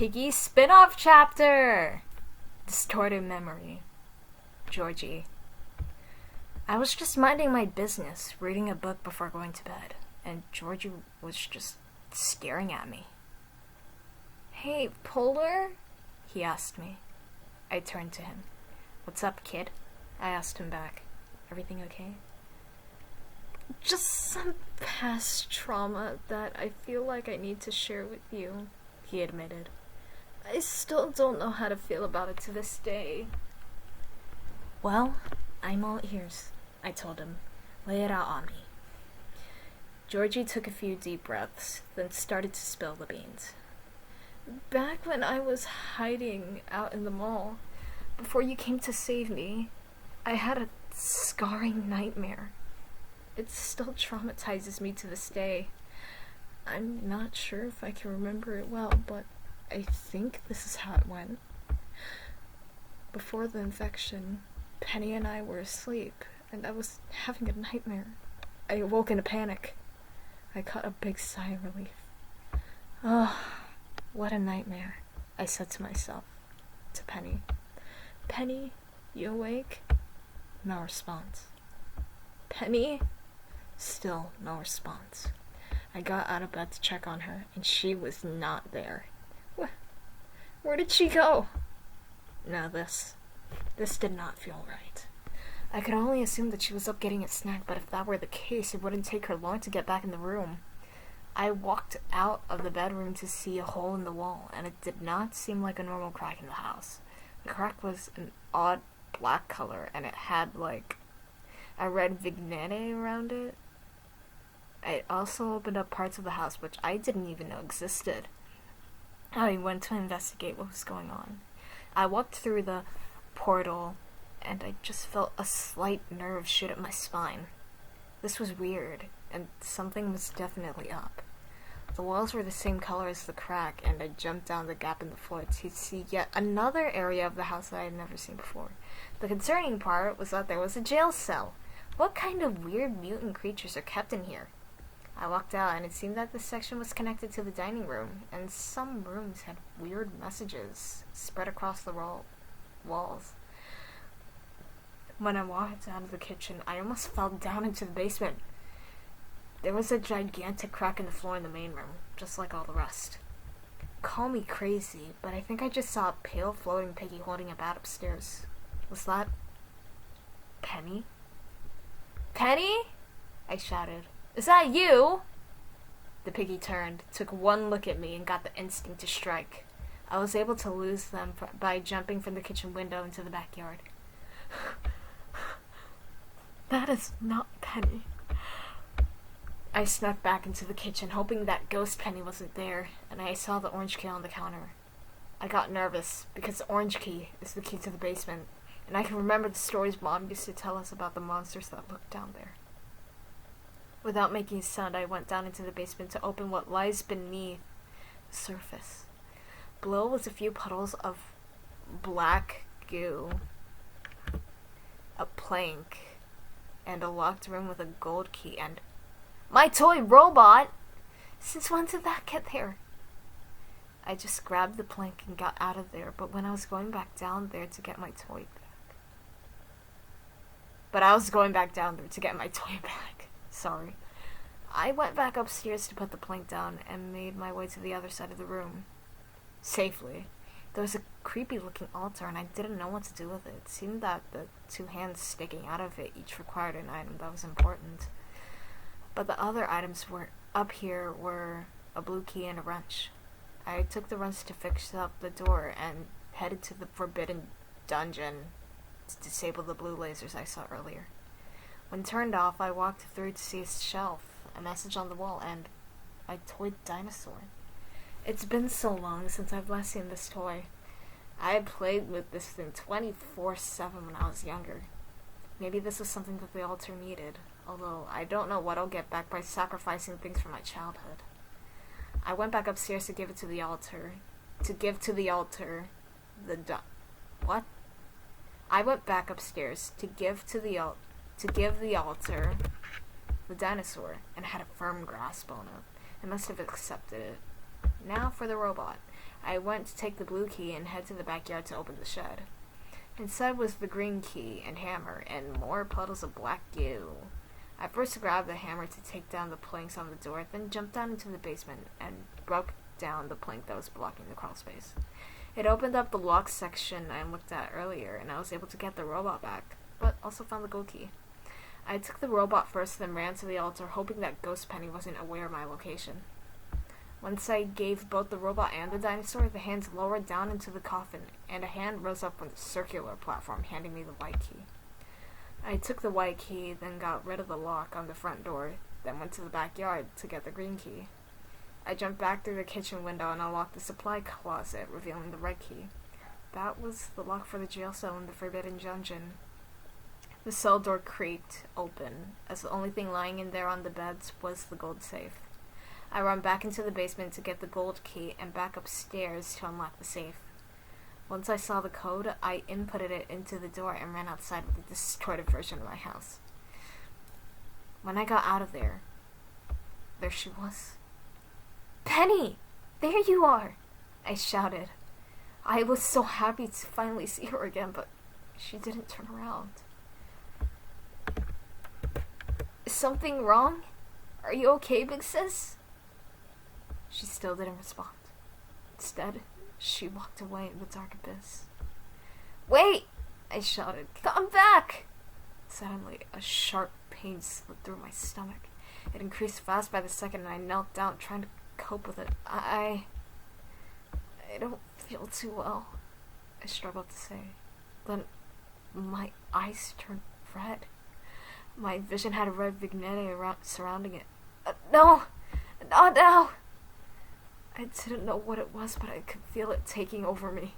Piggy Spinoff chapter! Distorted memory. Georgie. I was just minding my business, reading a book before going to bed, and Georgie was just staring at me. "Hey, Polar?" he asked me. I turned to him. "What's up, kid?" I asked him back. "Everything okay?" "Just some past trauma that I feel like I need to share with you," he admitted. "I still don't know how to feel about it to this day." "Well, I'm all ears," I told him. "Lay it out on me." Georgie took a few deep breaths, then started to spill the beans. "Back when I was hiding out in the mall, before you came to save me, I had a scarring nightmare. It still traumatizes me to this day. I'm not sure if I can remember it well, but I think this is how it went. Before the infection, Penny and I were asleep, and I was having a nightmare. I awoke in a panic. I caught a big sigh of relief. Oh, what a nightmare," I said to myself, to Penny. "Penny, you awake?" No response. "Penny?" Still no response. I got out of bed to check on her, and she was not there. Where did she go? Now this did not feel right. I could only assume that she was up getting a snack, but if that were the case, it wouldn't take her long to get back in the room. I walked out of the bedroom to see a hole in the wall, and it did not seem like a normal crack in the house. The crack was an odd black color, and it had, like, a red vignette around it. I also opened up parts of the house which I didn't even know existed. I went to investigate what was going on. I walked through the portal, and I just felt a slight nerve shoot up my spine. This was weird, and something was definitely up. The walls were the same color as the crack, and I jumped down the gap in the floor to see yet another area of the house that I had never seen before. The concerning part was that there was a jail cell. What kind of weird mutant creatures are kept in here? I walked out, and it seemed that this section was connected to the dining room, and some rooms had weird messages spread across the walls. When I walked out of the kitchen, I almost fell down into the basement. There was a gigantic crack in the floor in the main room, just like all the rest. Call me crazy, but I think I just saw a pale floating Piggy holding a bat upstairs. Was that Penny? "Penny?" I shouted. "Is that you?" The Piggy turned, took one look at me, and got the instinct to strike. I was able to lose them by jumping from the kitchen window into the backyard. "That is not Penny." I snuck back into the kitchen, hoping that ghost Penny wasn't there, and I saw the orange key on the counter. I got nervous, because the orange key is the key to the basement, and I can remember the stories Mom used to tell us about the monsters that lurked down there. Without making a sound, I went down into the basement to open what lies beneath the surface. Below was a few puddles of black goo, a plank, and a locked room with a gold key, and my toy robot! Since when did that get there? I just grabbed the plank and got out of there, but when I was going back down there to get my toy back. Sorry. I went back upstairs to put the plank down and made my way to the other side of the room. Safely. There was a creepy-looking altar, and I didn't know what to do with it. It seemed that the two hands sticking out of it each required an item that was important. But the other items up here were a blue key and a wrench. I took the wrench to fix up the door and headed to the forbidden dungeon to disable the blue lasers I saw earlier. When turned off, I walked through to see a shelf, a message on the wall, and my toy dinosaur. It's been so long since I've last seen this toy. I had played with this thing 24/7 when I was younger. Maybe this was something that the altar needed, although I don't know what I'll get back by sacrificing things from my childhood. I went back upstairs to give to the altar I went back upstairs to give the altar the dinosaur, and had a firm grasp on it. I must have accepted it. Now for the robot. I went to take the blue key and head to the backyard to open the shed. Inside was the green key and hammer, and more puddles of black goo. I first grabbed the hammer to take down the planks on the door, then jumped down into the basement and broke down the plank that was blocking the crawl space. It opened up the lock section I looked at earlier, and I was able to get the robot back, but also found the gold key. I took the robot first, then ran to the altar, hoping that Ghost Penny wasn't aware of my location. Once I gave both the robot and the dinosaur, the hands lowered down into the coffin, and a hand rose up from the circular platform, handing me the white key. I took the white key, then got rid of the lock on the front door, then went to the backyard to get the green key. I jumped back through the kitchen window and unlocked the supply closet, revealing the red key. That was the lock for the jail cell in the Forbidden Dungeon. The cell door creaked open, as the only thing lying in there on the beds was the gold safe. I ran back into the basement to get the gold key and back upstairs to unlock the safe. Once I saw the code, I inputted it into the door and ran outside with a distorted version of my house. When I got out of there she was. "Penny! There you are!" I shouted. I was so happy to finally see her again, but she didn't turn around. "Is something wrong? Are you okay, big sis?" She still didn't respond. Instead, she walked away in the dark abyss. "Wait!" I shouted. "Come back!" Suddenly, a sharp pain slipped through my stomach. It increased fast by the second, and I knelt down, trying to cope with it. I don't feel too well," I struggled to say. Then my eyes turned red. My vision had a red vignette surrounding it. No! Not now! I didn't know what it was, but I could feel it taking over me.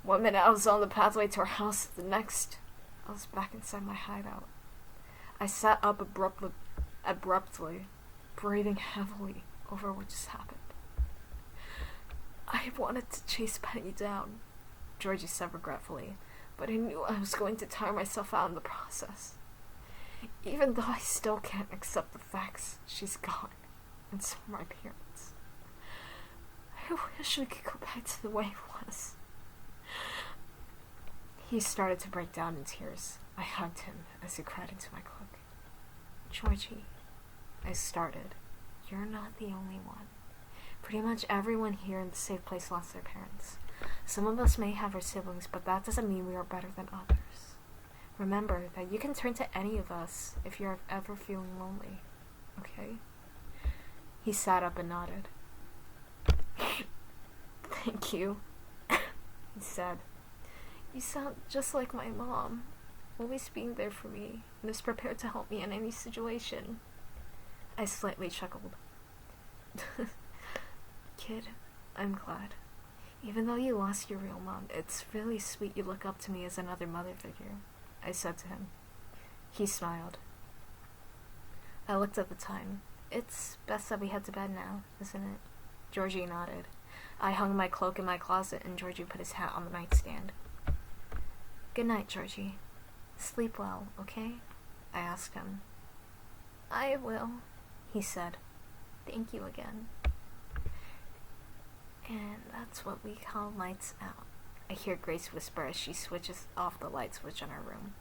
1 minute I was on the pathway to our house, the next I was back inside my hideout. I sat up abruptly, breathing heavily over what just happened. "I wanted to chase Penny down," Georgie said regretfully, "but I knew I was going to tire myself out in the process. Even though I still can't accept the facts, she's gone, and so are my parents. I wish we could go back to the way it was." He started to break down in tears. I hugged him as he cried into my cloak. "Georgie," I started, "you're not the only one. Pretty much everyone here in the safe place lost their parents. Some of us may have our siblings, but that doesn't mean we are better than others. Remember that you can turn to any of us if you're ever feeling lonely, okay?" He sat up and nodded. "Thank you," he said. "You sound just like my mom, always being there for me, and is prepared to help me in any situation." I slightly chuckled. "Kid, I'm glad. Even though you lost your real mom, it's really sweet you look up to me as another mother figure," I said to him. He smiled. I looked at the time. "It's best that we head to bed now, isn't it?" Georgie nodded. I hung my cloak in my closet, and Georgie put his hat on the nightstand. "Good night, Georgie. Sleep well, okay?" I asked him. "I will," he said. "Thank you again." And that's what we call lights out. I hear Grace whisper as she switches off the light switch in our room.